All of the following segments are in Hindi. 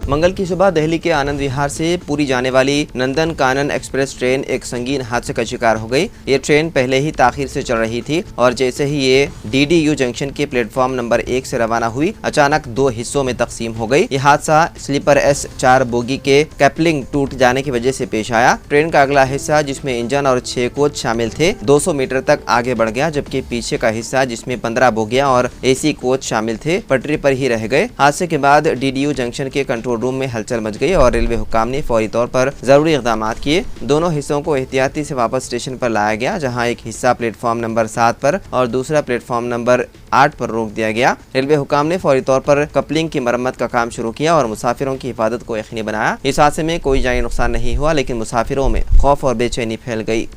मंगल की सुबह दिल्ली के आनंद विहार से पुरी जाने वाली नंदन कानन एक्सप्रेस ट्रेन एक संगीन हादसे का शिकार हो गई। ये ट्रेन पहले ही ताखीर से चल रही थी और जैसे ही ये DDU जंक्शन के प्लेटफॉर्म नंबर 1 से रवाना हुई, अचानक 2 हिस्सों में तकसीम हो गई। ये हादसा स्लीपर S4 बोगी के कैपलिंग टूट जाने की वजह से पेश आया। ट्रेन का अगला हिस्सा, जिसमें इंजन और 6 कोच शामिल थे, 200 मीटर तक आगे बढ़ गया, जबकि पीछे का हिस्सा, जिसमें 15 बोगियां और AC कोच शामिल थे, पटरी पर ही रह गए। हादसे के बाद DDU जंक्शन के कंट्रोल रूम में हलचल मच गई और रेलवे हुक्काम ने फौरी तौर पर जरूरी इक़दामात किए। दोनों हिस्सों को एहतियाती से वापस स्टेशन पर लाया गया, जहां एक हिस्सा प्लेटफॉर्म नंबर 7 पर और दूसरा प्लेटफॉर्म नंबर 8 पर रोक दिया गया। रेलवे हुक्काम ने फौरी तौर पर कपलिंग की मरम्मत का काम शुरू किया और मुसाफिरों की हिफाजत को यकीनी बनाया। इस हादसे में कोई जानी नुकसान नहीं हुआ, लेकिन मुसाफिरों में खौफ और बेचैनी फैल गई।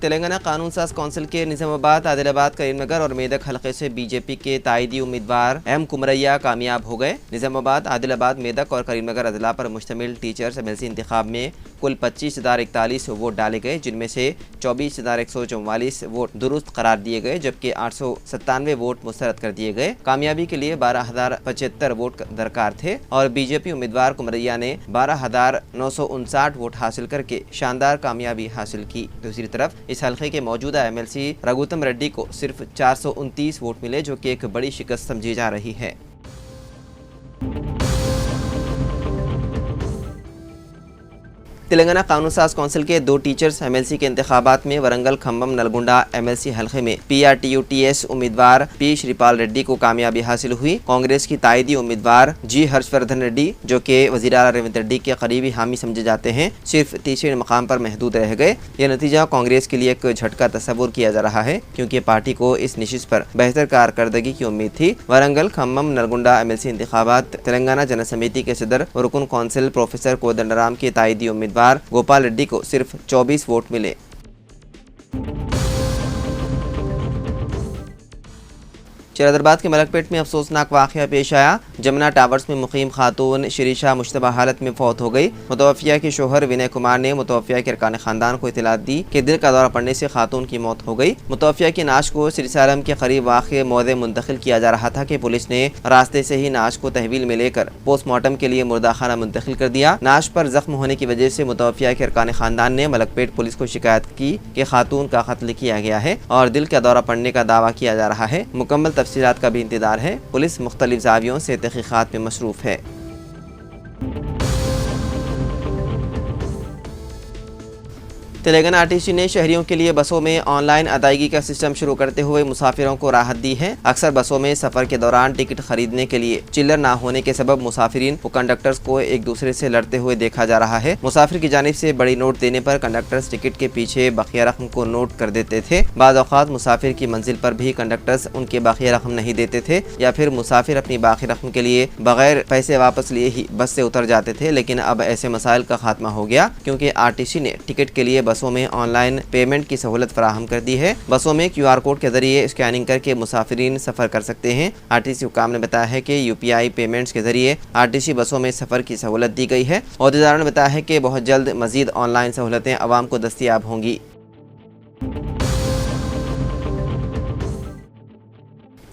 तेलंगाना कानून साज कौंसिल के निजामाबाद, आदिलाबाद, करीमनगर और मेदक हलके से बीजेपी के ताइदी उम्मीदवार M कुमरैया कामयाब हो गए। निजामाबाद, आदिलाबाद, मेदक और करीमनगर अजला पर मुश्तमिल टीचर्स MLC इंतखाब में कुल 25,041 वोट डाले गए, जिनमें से 24,144 वोट दुरुस्त करार दिए गए, जबकि 897 वोट मुस्तरद कर दिए गए। कामयाबी के लिए 12,075 वोट दरकार थे और बीजेपी उम्मीदवार कुमरैया ने 12,959 वोट हासिल करके शानदार कामयाबी हासिल की। दूसरी तरफ इस हल्के के मौजूदा MLC रघुतम रेड्डी को सिर्फ 429 वोट मिले, जो कि एक बड़ी शिकस्त समझी जा रही है। तेलंगाना कानून साज कौंसिल के 2 टीचर्स MLC के इंतखाबात में वरंगल, खम्बम, नलगुंडा MLC हल्के में PRTU-TS उम्मीदवार P श्रीपाल रेड्डी को कामयाबी हासिल हुई। कांग्रेस की ताइदी उम्मीदवार G हर्षवर्धन रेड्डी, जो कि वज़ीर आला रेवंत रेड्डी के करीबी हामी समझे जाते हैं, सिर्फ तीसरे मकाम पर महदूद रह गए। यह नतीजा कांग्रेस के लिए एक झटका तस्वुर किया जा रहा है, क्योंकि पार्टी को इस नशिस्त पर बेहतर कारकर्दगी की उम्मीद थी। वरंगल, खम्बम, नलगुंडा MLC इंतखाबात तेलंगाना जन समिति के सदर और रुकन कौंसिल प्रोफेसर कोदंडराम के ताइदी उम्मीदवार गोपाल रेड्डी को सिर्फ 24 वोट मिले। चरदरबाद के मलकपेट में अफसोसनाक वाक़या पेश आया। जमुना टावर्स में मुकीम खातून शिरीशा मुश्तबा हालत में फौत हो गई। मुतवफ़िया के शोहर विनय कुमार ने मुतवफ़िया के अरकान ख़ानदान को इत्तला दी कि दिल का दौरा पड़ने से खातून की मौत हो गई। मुतवफ़िया की नाश को सिरसालम के करीब वाक़ मौज़े मुंतकिल किया जा रहा था कि पुलिस ने रास्ते से ही नाश को तहवील में लेकर पोस्टमार्टम के लिए मुर्दाखाना मुंतकिल कर दिया। नाश पर जख्म होने की वजह से मुतवफ़िया के अरकान ख़ानदान ने मलकपेट पुलिस को शिकायत की कि खातून का कत्ल किया गया है और दिल का दौरा पड़ने का दावा किया जा रहा है। मुकम्मल तफसीलात का भी इंतजार है। पुलिस मुख्तलिफ ज़ावियों से तहक़ीक़ात में मसरूफ़ है। तेलंगाना RTC ने शहरियों के लिए बसों में ऑनलाइन अदायगी का सिस्टम शुरू करते हुए मुसाफिरों को राहत दी है। अक्सर बसों में सफ़र के दौरान टिकट खरीदने के लिए चिल्लर ना होने के सबब मुसाफिरीन व कंडक्टर्स को एक दूसरे से लड़ते हुए देखा जा रहा है। मुसाफिर की जानिब से बड़ी नोट देने पर कंडक्टर्स टिकट के पीछे बकिया रकम को नोट कर देते थे। बाज़ औक़ात मुसाफिर की मंजिल पर भी कंडक्टर्स उनके बकिया रकम नहीं देते थे, या फिर मुसाफिर अपनी बाकी रकम के लिए बगैर पैसे वापस लिए ही बस से उतर जाते थे। लेकिन अब ऐसे मसाइल का खात्मा हो गया, क्योंकि RTC ने टिकट के लिए बसों में ऑनलाइन पेमेंट की सहूलत फराहम कर दी है। बसों में QR कोड के जरिए स्कैनिंग करके मुसाफिरीन सफ़र कर सकते हैं। RTC हुक्काम ने बताया है कि UPI पेमेंट्स के जरिए RTC बसों में सफ़र की सहूलत दी गई है। अहदेदारों ने बताया है कि बहुत जल्द मज़ीद ऑनलाइन सहूलतें आवाम को दस्तियाब होंगी।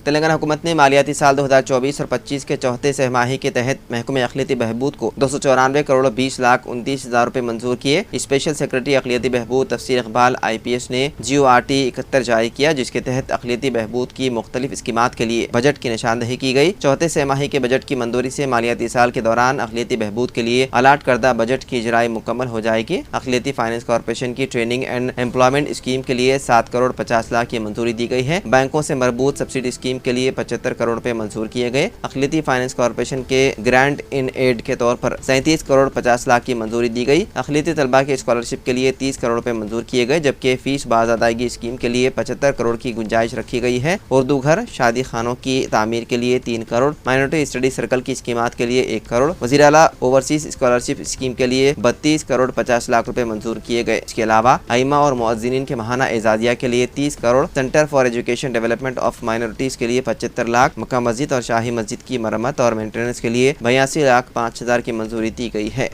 तेलंगाना हुकूमत ने मालियाती साल 2024 और 25 के चौथे सहमाही के तहत महकमे अक़लियती बहबूद को 294 करोड़ 20 लाख 29 हज़ार रुपये मंजूर किए। स्पेशल सेक्रेटरी अक़लियती बहबूद तफसीर इकबाल IPS ने GORT 71 जारी किया, जिसके तहत अक़लियती बहबूद की मुख्तलिफ स्कीमात के लिए बजट की निशानदही की गई। चौथे सहमाही के बजट की मंजूरी से मालियाती साल के दौरान अक़लियती बहबूद के लिए अलाट करदा बजट की इजराई मुकम्मल हो जाएगी। अक़लियती फाइनेंस कॉरपोरेशन की ट्रेनिंग एंड एम्प्लॉयमेंट स्कीम के लिए 7 करोड़ 50 लाख की मंजूरी दी गई है। बैंकों से मरबूत सब्सिडी स्कीम के लिए 75 करोड़ रुपए मंजूर किए गए। अक़लियती फाइनेंस कॉरपोरेशन के ग्रांट इन एड के तौर पर 37 करोड़ 50 लाख की मंजूरी दी गई। अक़लियती तलबा के स्कॉलरशिप के लिए 30 करोड़ रुपए मंजूर किए गए, जबकि फीस बाज़ अदायगी स्कीम के लिए 75 करोड़ की गुंजाइश रखी गई है। उर्दू घर, शादी खानों की तामीर के लिए 3 करोड़, माइनॉरिटी स्टडी सर्कल की स्कीमात के लिए 1 करोड़, वज़ीर आला ओवरसीज स्कॉलरशिप स्कीम के लिए 32 करोड़ 50 लाख रुपए मंजूर किए गए। इसके अलावा आइमा और मुअज्जिनीन के महाना एजाजिया के लिए 30 crore, centre for education development of minorities के लिए 75 लाख, मक्का मस्जिद और शाही मस्जिद की मरम्मत और मेंटेनेंस के लिए 82 लाख 5 हजार की मंजूरी दी गई है।